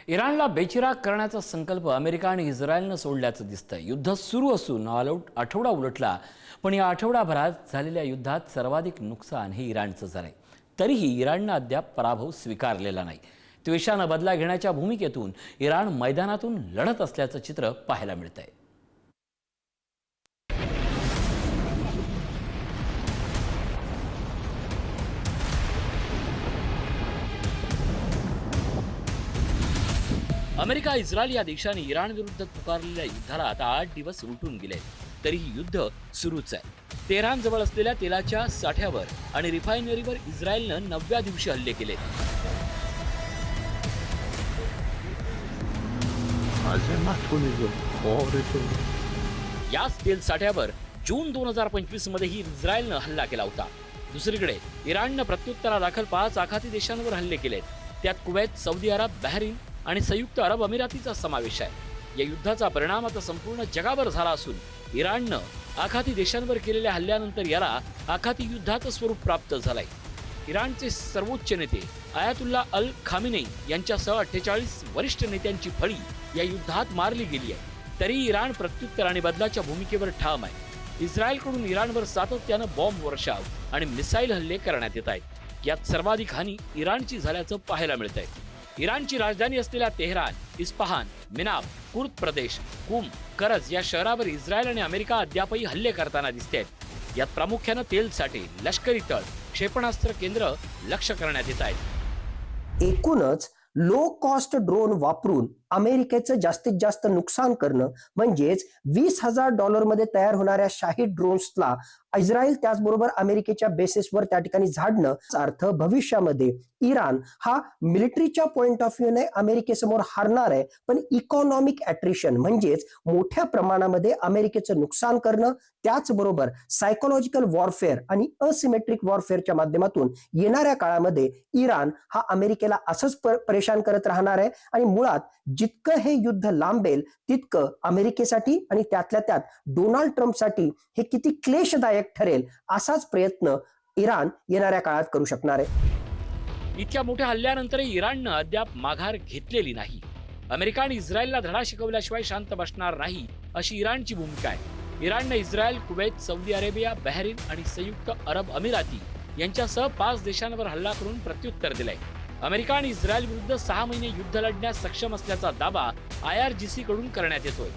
इराणला बेचिराग करण्याचा संकल्प अमेरिका आणि इस्रायलनं सोडल्याचं दिसतंय। युद्ध सुरू असून आठवडा उलटला, पण या आठवडाभरात झालेल्या युद्धात सर्वाधिक नुकसान हे इराणचं झालंय। तरीही इराणनं अद्याप पराभव स्वीकारलेला नाही। द्वेषानं बदला घेण्याच्या भूमिकेतून इराण मैदानातून लढत असल्याचं चित्र पाहायला मिळतंय। अमेरिका इस्रायल या देशाने इराण विरुद्ध पुकारलेल्या युद्धाला आता 8 दिवस उलटून गेले, तरीही युद्ध सुरूच आहे। तेहरान जवळ असलेल्या तेलाच्या साठ्यावर आणि रिफायनरीवर इस्रायलनं 9व्या दिवशी हल्ले केले। याच तेल साठ्यावर जून 2025 मध्येही इस्रायलनं हल्ला केला होता। दुसरीकडे इराणनं प्रत्युत्तरादाखल 5 आखाती देशांवर हल्ले केलेत। त्यात कुवैत, सौदी अरब, बहरीन आणि संयुक्त अरब अमिरातीचा समावेश आहे। या युद्धाचा परिणाम आता संपूर्ण जगावर झाला असून इराणनं आखाती देशांवर केलेल्या हल्ल्यानंतर याला आखाती युद्धाचं स्वरूप प्राप्त झालंय। इराणचे सर्वोच्च नेते आयातुल्ला अल खामेनेई यांच्यासह 48 वरिष्ठ नेत्यांची फळी या युद्धात मारली गेली आहे। तरी इराण प्रत्युत्तर आणि बदलाच्या भूमिकेवर ठाम आहे। इस्रायलकडून इराणवर सातत्यानं बॉम्ब वर्षाव आणि मिसाईल हल्ले करण्यात येत आहेत। यात सर्वाधिक हानी इराणची झाल्याचं पाहायला मिळतंय। इराणची राजधानी असलेल्या तेहरान, इस्फहान, मिनाब, कुर्द प्रदेश, कुम, करज या शहरावर इस्रायल आणि अमेरिका अद्यापही हल्ले करताना दिसतात। यात प्रामुख्यानं तेल साठे, लष्करी तळ, क्षेपणास्त्र केंद्र लक्ष्य करण्यात येत आहेत। एकूणच लो कॉस्ट ड्रोन वापरून अमेरिकेचं जास्तीत जास्त नुकसान करणं म्हणजेच $20,000 मध्ये तयार होणाऱ्या शाहीद ड्रोन्सला इस्रायल त्याचबरोबर अमेरिकेच्या बेसिसवर त्या ठिकाणी झाडणं। अर्थ भविष्यामध्ये इराण हा मिलिटरीच्या पॉइंट ऑफ व्ह्यूने अमेरिकेसमोर हारणार आहे, पण इकॉनॉमिक ॲट्रिशन म्हणजेच मोठ्या प्रमाणामध्ये अमेरिकेचं नुकसान करणं, त्याचबरोबर सायकोलॉजिकल वॉरफेअर आणि असिमेट्रिक वॉरफेअरच्या माध्यमातून येणाऱ्या काळामध्ये इराण हा अमेरिकेला असंच परेशान करत राहणार आहे। आणि मुळात जितकं हे युद्ध लांबेल तितकं अमेरिकेसाठी आणि त्यातल्या त्यात डोनाल्ड ट्रम्पसाठी हे किती क्लेशदायक ठरेल असाच प्रयत्न इराण येणाऱ्या काळात करू शकणार आहे। इतक्या मोठ्या हल्ल्यानंतरही इराणनं अद्याप माघार घेतलेली नाही। अमेरिका आणि इस्रायलला धडा शिकवल्याशिवाय शांत बसणार नाही अशी इराणची भूमिका आहे। इराणनं Israel, Kuwait, Saudi Arabia, Bahrain आणि संयुक्त अरब अमिराती यांच्यासह 5 देशांवर हल्ला करून प्रत्युत्तर दिलंय। अमेरिका आणि इस्रायल विरुद्ध 6 महिने युद्ध लढण्यास सक्षम असल्याचा दावा IRGC कडून करण्यात येतोय।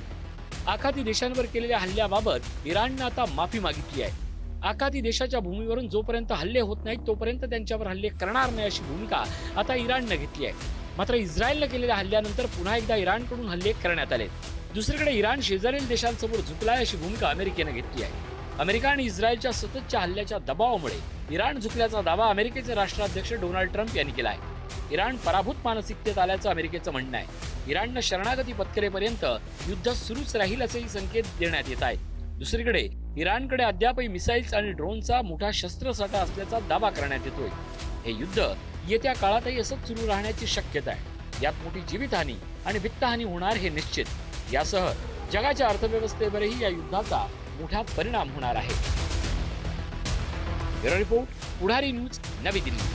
आखाती देशांवर केलेल्या हल्ल्याबाबत इराणनं आता माफी मागितली आहे। आखाती देशाच्या भूमीवरून जोपर्यंत हल्ले होत नाहीत तोपर्यंत त्यांच्यावर हल्ले करणार नाही अशी भूमिका आता इराणनं घेतली आहे। मात्र इस्रायलनं केलेल्या हल्ल्यानंतर पुन्हा एकदा इराणकडून हल्ले करण्यात आले। दुसरीकडे इराण शेजारील देशांसमोर झुकलाय अशी भूमिका अमेरिकेनं घेतली आहे। अमेरिका आणि इस्रायलच्या सततच्या हल्ल्याच्या दबावामुळे इराण झुकल्याचा दावा अमेरिकेचे राष्ट्राध्यक्ष डोनाल्ड ट्रम्प यांनी केला आहे। इराण पराभूत मानसिकतेत आल्याचं अमेरिकेचं म्हणणं आहे। इराणनं शरणागती पत्करेपर्यंत युद्ध सुरूच राहील असेही संकेत देण्यात येत आहेत। दुसरीकडे इराणकडे अद्यापही मिसाईल्स आणि ड्रोनचा मोठा शस्त्रसाठा असल्याचा दावा करण्यात येतोय। हे युद्ध येत्या काळातही असंच सुरू राहण्याची शक्यता आहे। यात मोठी जीवितहानी आणि वित्तहानी होणार हे निश्चित। यासह जगाच्या अर्थव्यवस्थेवरही या युद्धाचा मोठा परिणाम होणार आहे। ब्युरो रिपोर्ट, पुढारी न्यूज, नवी दिल्ली।